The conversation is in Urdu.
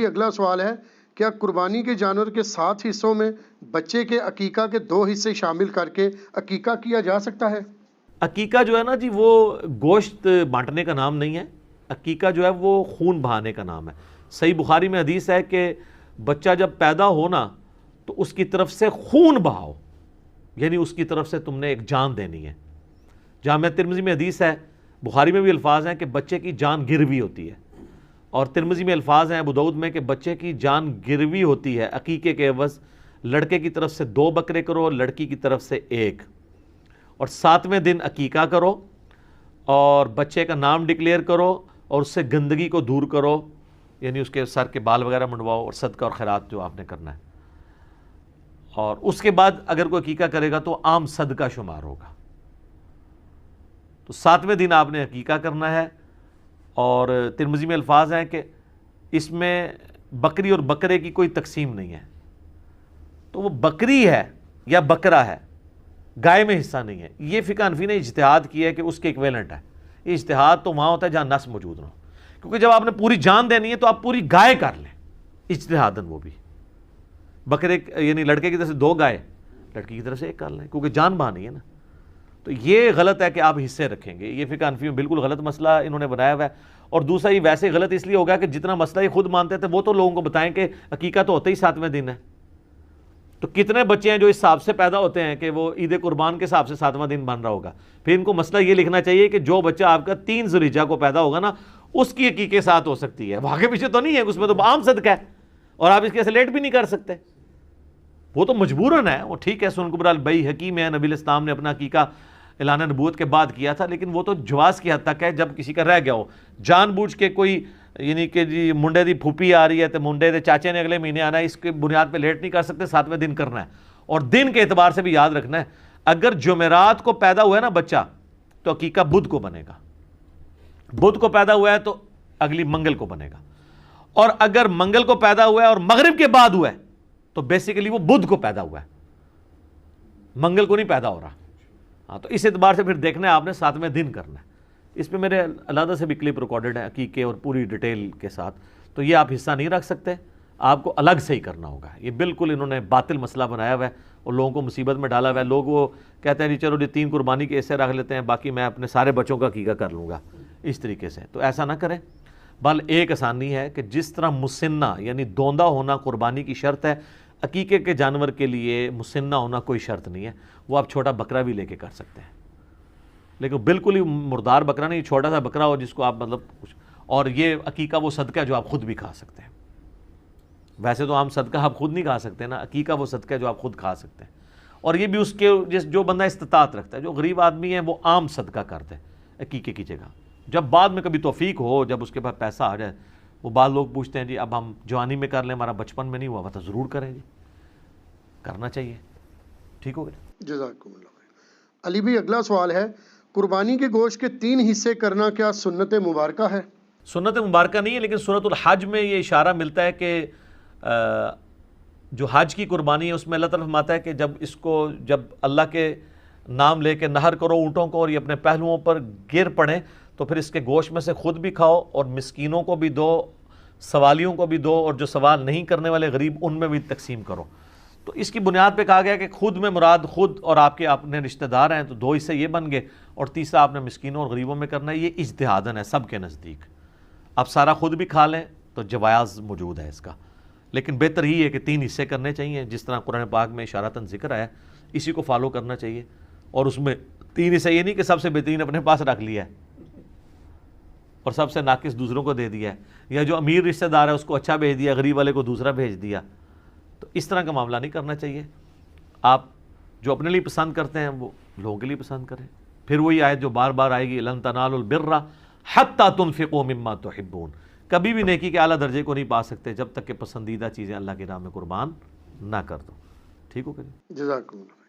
اگلا سوال ہے، کیا قربانی کے جانور کے 7 حصوں میں بچے کے عقیقہ کے 2 حصے شامل کر کے عقیقہ کیا جا سکتا ہے؟ عقیقہ جو ہے نا جی، وہ گوشت بانٹنے کا نام نہیں ہے. عقیقہ جو ہے وہ خون بہانے کا نام ہے. صحیح بخاری میں حدیث ہے کہ بچہ جب پیدا ہونا تو اس کی طرف سے خون بہاؤ، یعنی اس کی طرف سے تم نے ایک جان دینی ہے. جامع ترمذی میں حدیث ہے، بخاری میں بھی الفاظ ہیں کہ بچے کی جان گروی ہوتی ہے، اور ترمذی میں الفاظ ہیں ابو داؤد میں کہ بچے کی جان گروی ہوتی ہے عقیقے کے عوض. لڑکے کی طرف سے 2 بکرے کرو، لڑکی کی طرف سے 1، اور 7ویں دن عقیقہ کرو اور بچے کا نام ڈکلیئر کرو اور اس سے گندگی کو دور کرو، یعنی اس کے سر کے بال وغیرہ منڈواؤ، اور صدقہ اور خیرات جو آپ نے کرنا ہے. اور اس کے بعد اگر کوئی عقیقہ کرے گا تو عام صدقہ شمار ہوگا. تو 7ویں دن آپ نے عقیقہ کرنا ہے. اور ترمذی میں الفاظ ہیں کہ اس میں بکری اور بکرے کی کوئی تقسیم نہیں ہے، تو وہ بکری ہے یا بکرا ہے، گائے میں حصہ نہیں ہے. یہ فقہ حنفی نے اجتہاد کیا ہے کہ اس کے ایکویلنٹ ہے. یہ اجتہاد تو وہاں ہوتا ہے جہاں نص موجود نہ ہو، کیونکہ جب آپ نے پوری جان دینی ہے تو آپ پوری گائے کر لیں اجتہاداً. وہ بھی بکرے یعنی لڑکے کی طرف سے 2 گائے، لڑکی کی طرف سے 1 کر لیں، کیونکہ جان بہانی ہے نا. تو یہ غلط ہے کہ آپ حصے رکھیں گے. یہ فقہ حنفی میں بالکل غلط مسئلہ انہوں نے بنایا ہوا ہے. اور دوسرا یہ ویسے غلط اس لیے ہوگا کہ جتنا مسئلہ یہ خود مانتے تھے وہ تو لوگوں کو بتائیں کہ عقیقہ تو ہوتا ہی 7ویں دن ہے. تو کتنے بچے ہیں جو اس حساب سے پیدا ہوتے ہیں کہ وہ عید قربان کے حساب سے 7واں دن بن رہا ہوگا. پھر ان کو مسئلہ یہ لکھنا چاہیے کہ جو بچہ آپ کا 3 ذو الحجہ کو پیدا ہوگا نا، اس کی عقیقے ساتھ ہو سکتی ہے. واقعی پیچھے تو نہیں ہے، اس میں تو عام صدقہ ہے اور آپ اس کے لیٹ بھی نہیں کر سکتے. وہ تو مجبوراً ہے. وہ ٹھیک ہے، سنن کبریٰ البئی حکیم ہے، نبی الاسلام نے اپنا عقیقہ اعلان نبوت کے بعد کیا تھا، لیکن وہ تو جواز کی حد تک ہے. جب کسی کا رہ گیا ہو جان بوجھ کے کوئی، یعنی کہ جی منڈے دی پھوپھی آ رہی ہے تو منڈے دے چاچے نے اگلے مہینے آنا ہے، اس کے بنیاد پہ لیٹ نہیں کر سکتے. 7ویں دن کرنا ہے. اور دن کے اعتبار سے بھی یاد رکھنا ہے، اگر جمعرات کو پیدا ہوا ہے نا بچہ تو عقیقہ بدھ کو بنے گا. بدھ کو پیدا ہوا ہے تو اگلی منگل کو بنے گا. اور اگر منگل کو پیدا ہوا ہے اور مغرب کے بعد ہوا ہے تو بیسیکلی وہ بدھ کو پیدا ہوا ہے، منگل کو نہیں پیدا ہو رہا. ہاں، تو اس اعتبار سے پھر دیکھنا ہے آپ نے 7ویں دن کرنا ہے. اس پہ میرے علیحدہ سے بھی کلپ ریکارڈڈ ہے عقیقے اور پوری ڈیٹیل کے ساتھ. تو یہ آپ حصہ نہیں رکھ سکتے، آپ کو الگ سے ہی کرنا ہوگا. یہ بالکل انہوں نے باطل مسئلہ بنایا ہوا ہے اور لوگوں کو مصیبت میں ڈالا ہوا ہے. لوگ وہ کہتے ہیں جی چلو جی 3 قربانی کے ایسے رکھ لیتے ہیں، باقی میں اپنے سارے بچوں کا عقیقہ کر لوں گا اس طریقے سے. تو ایسا نہ کریں. بل ایک آسانی ہے کہ جس طرح مسنہ یعنی دوندہ ہونا قربانی کی شرط ہے، عقیقے کے جانور کے لیے مسنہ ہونا کوئی شرط نہیں ہے. وہ آپ چھوٹا بکرا بھی لے کے کر سکتے ہیں، لیکن بالکل ہی مردار بکرا نہیں، چھوٹا سا بکرا ہو جس کو آپ مطلب کچھ. اور یہ عقیقہ وہ صدقہ ہے جو آپ خود بھی کھا سکتے ہیں. ویسے تو عام صدقہ آپ خود نہیں کھا سکتے نا، عقیقہ وہ صدقہ ہے جو آپ خود کھا سکتے ہیں. اور یہ بھی اس کے جو بندہ استطاعت رکھتا ہے، جو غریب آدمی ہے وہ عام صدقہ کرتے ہیں عقیقے کی جگہ. جب بعد میں کبھی توفیق ہو، جب اس کے پاس پیسہ آ جائے، وہ بعض لوگ پوچھتے ہیں جی اب ہم جوانی میں کر لیں، ہمارا بچپن میں نہیں ہوا تو ضرور کریں جی، کرنا چاہیے. ٹھیک ہو گیا، جزاکم اللہ خیر. علی بھائی اگلا سوال ہے، قربانی کے گوشت کے 3 حصے کرنا کیا سنت مبارکہ ہے؟ سنت مبارکہ نہیں ہے، لیکن سنت الحج میں یہ اشارہ ملتا ہے کہ جو حج کی قربانی ہے اس میں اللہ تعالیٰ فرماتا ہے کہ جب اللہ کے نام لے کے نہر کرو اونٹوں کو اور یہ اپنے پہلوؤں پر گر پڑیں تو پھر اس کے گوشت میں سے خود بھی کھاؤ اور مسکینوں کو بھی دو، سوالیوں کو بھی دو، اور جو سوال نہیں کرنے والے غریب ان میں بھی تقسیم کرو. تو اس کی بنیاد پہ کہا گیا کہ خود میں مراد خود اور آپ کے اپنے رشتہ دار ہیں، تو 2 حصے یہ بن گئے، اور تیسرا آپ نے مسکینوں اور غریبوں میں کرنا ہے. یہ اجتہاداً ہے سب کے نزدیک. آپ سارا خود بھی کھا لیں تو جواز موجود ہے اس کا، لیکن بہتر ہی ہے کہ 3 حصے کرنے چاہیے جس طرح قرآن پاک میں اشارتاً ذکر آیا، اسی کو فالو کرنا چاہیے. اور اس میں 3 حصے یہ نہیں کہ سب سے بہترین اپنے پاس رکھ لیا ہے اور سب سے ناقص دوسروں کو دے دیا ہے، یا جو امیر رشتہ دار ہے اس کو اچھا بھیج دیا، غریب والے کو دوسرا بھیج دیا. تو اس طرح کا معاملہ نہیں کرنا چاہیے. آپ جو اپنے لیے پسند کرتے ہیں وہ لوگوں کے لیے پسند کریں. پھر وہی آیت جو بار بار آئے گی، لن تنالوا البر حتی تنفقوا مما تحبون. کبھی بھی نیکی کے اعلیٰ درجے کو نہیں پا سکتے جب تک کہ پسندیدہ چیزیں اللہ کی راہ میں قربان نہ کر دو. ٹھیک ہو گیا؟ جزاکم اللہ.